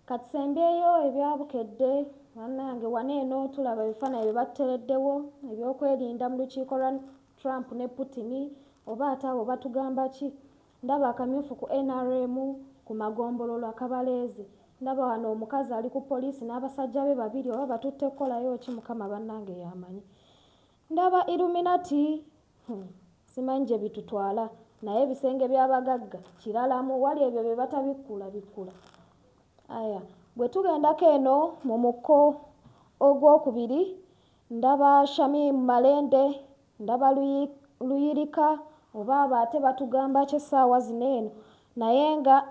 Katsembeyo ebyabukedde bannange wano eno tulaba ebifaananyi bye battereddewo ebyokwerinda mu lukiiko lwa Trump ne Putin oba ate abo batugamba ki? Ndaba akamyufu ku NRM ku magombololo akabaleezi. Ndaba wano omukazi ali ku poliisi n'abasajja be babiri oba batutte kukolayo ki mukama bannange yamanyi. Ndaba Illuminati simanyi gye bitutwala naye ebisenge by'abagagga kiralamu wali ebyo bye batabikkula bikkula. Aya bwe tugendako eno mu muko ogwokubiri ndaba Shamim Malende, ndaba Luyirika oba abo ate batugamba ky'essaawa zino eno naye nga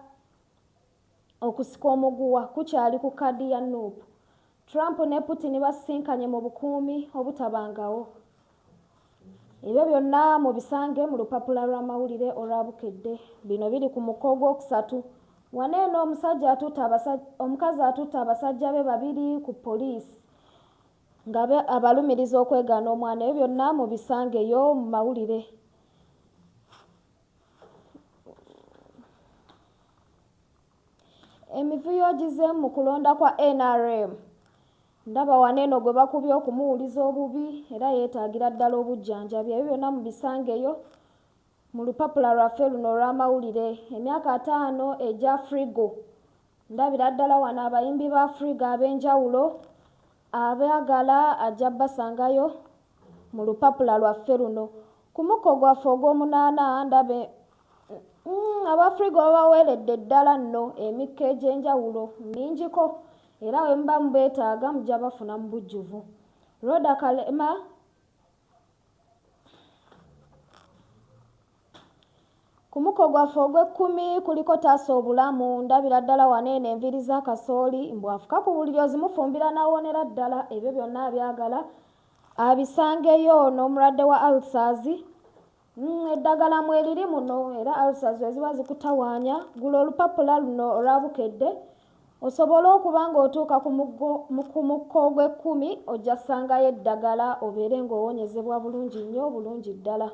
okusika omuguwa kukyali ku kaddi ya Nuupu. Trump ne Putin basisinkanye mu bukuumi obutabangawo. Ebyo byonna mubisange mu lupapula lw'amawulire olwabukedde. Bino biri ku muko ogwokusatu. Wano eno omukazi atutte abasajja be babiri ku poliisi nga abalumiriza okwegaana omwana. Ebyo byonna mubisangeyo mu mawulire. Emivuyo gize mu kulonda kwa NRM. Ndaba wano eno gwe bakubye okumuwuliza obubi era yeetaagira ddala obujjanjabi. Ebyo byonna mubisangeyo mu lupapula lwaffe luno olw'amawulire. Emyaka 5 egya Frigo. Ndabira ddala wano abayimbi ba Frigo ab'enjawulo abaagala ajja basangayo mu lupapula lwaffe luno. Ku mukko gwaffe ogw'omunaana ndabe Abafrigo babaweeredde ddala nno emikka egy'enjawulo mingiko era we muba mubeetaaga mujja bafuna mu bujjuvu. Roda Kalema ku mukko gwaffe ogw'ekkumi kuliko taasa obulamu. Ndabira ddala wano eno enviiri za kasooli mbwafuka ku buliri ozimufumbira n'awonera ddala. Ebyo byonna abyagala abisangeyo n'omulwadde wa ulcers. Eddagala mweriri muno era ulcers eziba zikutawaanya. Gula olupapula luno olwabukedde osobole okuba ng'otuuka ku mukko ogw'ekkumi ojja ssangayo eddagala obeere ng'owonyezebwa bulungi nnyo bulungi ddala.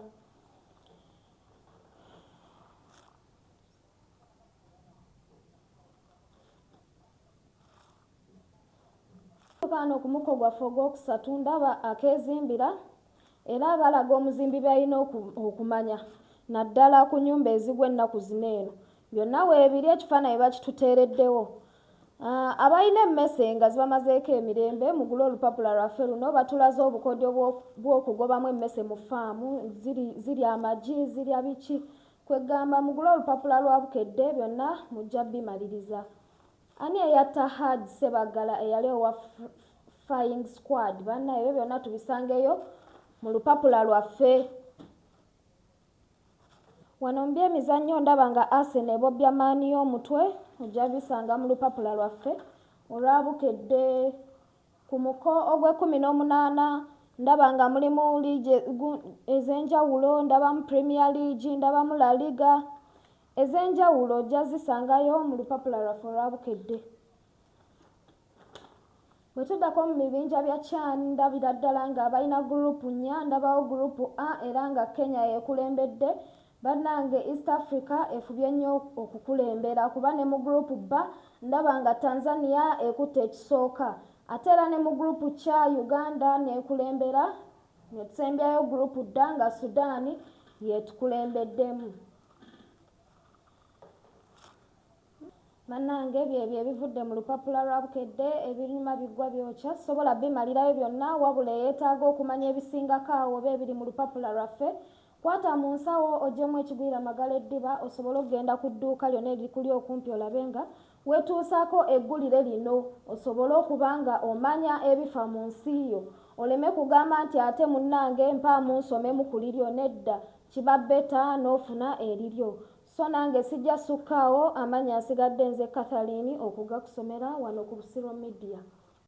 Kano ku mukko gwaffe ogwokusatu ndaba akeezimbira era balaga omuzimbi by'alina okumanya naddala ku nnyumba ezigwa ennaku zino eno. Byonna weebiri ekifaananyi bakituteereddewo. Abalina emmese nga zibamazeeko emirembe mugule olupapula lwaffe luno batulaze obukodyo bw'okugobamu emmese mu faamu zirya amagi zirya biki kwegamba mugule olupapula lwabukedde byonna mujja bimaliriza. Ani eyatta Hajj Ssebaggala eyali owa Flying Squad banna ebyo byonna tubisangeyo mu lupapula lwaffe. Wano mu by'emizannyo ndaba nga Arsenal ebobya maani y'omutwe ojja bisanga mu lupapula lwaffe olwabukedde. Ku muko ogw'e18 ndaba nga mulimu liigi ez'enjawulo, ndabamu Premier League, ndabamu La Liga. Ez'enjawulo ojja zisangayo mu lupapula lwaffe olwabukedde. Bwe tuddako mu bibinja bya CHAN ndabira ddala nga balina gurupu 4. Ndabawo gurupu A era nga Kenya yeekulembedde. Bannange East Africa efubye nnyo okukulembera kuba ne mu gurupu B ndaba nga Tanzania ekutte ekisooka ate era ne mu gurupu C Uganda neekulembera. Ne tusembyayo gurupu D nga Sudan yeetukulembeddemu. Bannange byebyo ebivudde mu lupapula lwabukedde ebirima biggwa byokya. Sobola bimalirayo byonna wabula eyeetaaga okumanya ebisingako awo oba ebiri mu lupapula lwaffe kwata mu nsawo oggyemu ekigwira Magala Eddiba osobole okugenda ku dduuka lyonna eriri kuli okumpi olabe nga weetuusaako eggulire lino osobole okuba nga omanya ebifa mu nsi yo. Oleme kugamba nti ate munnange mpaamu nsomemu ku liryo nedda kiba beta n'ofuna eriryo. So nange sijja sukkaawo amanya asigadde nze Catherine okugakusomera wano ku Busiro Media.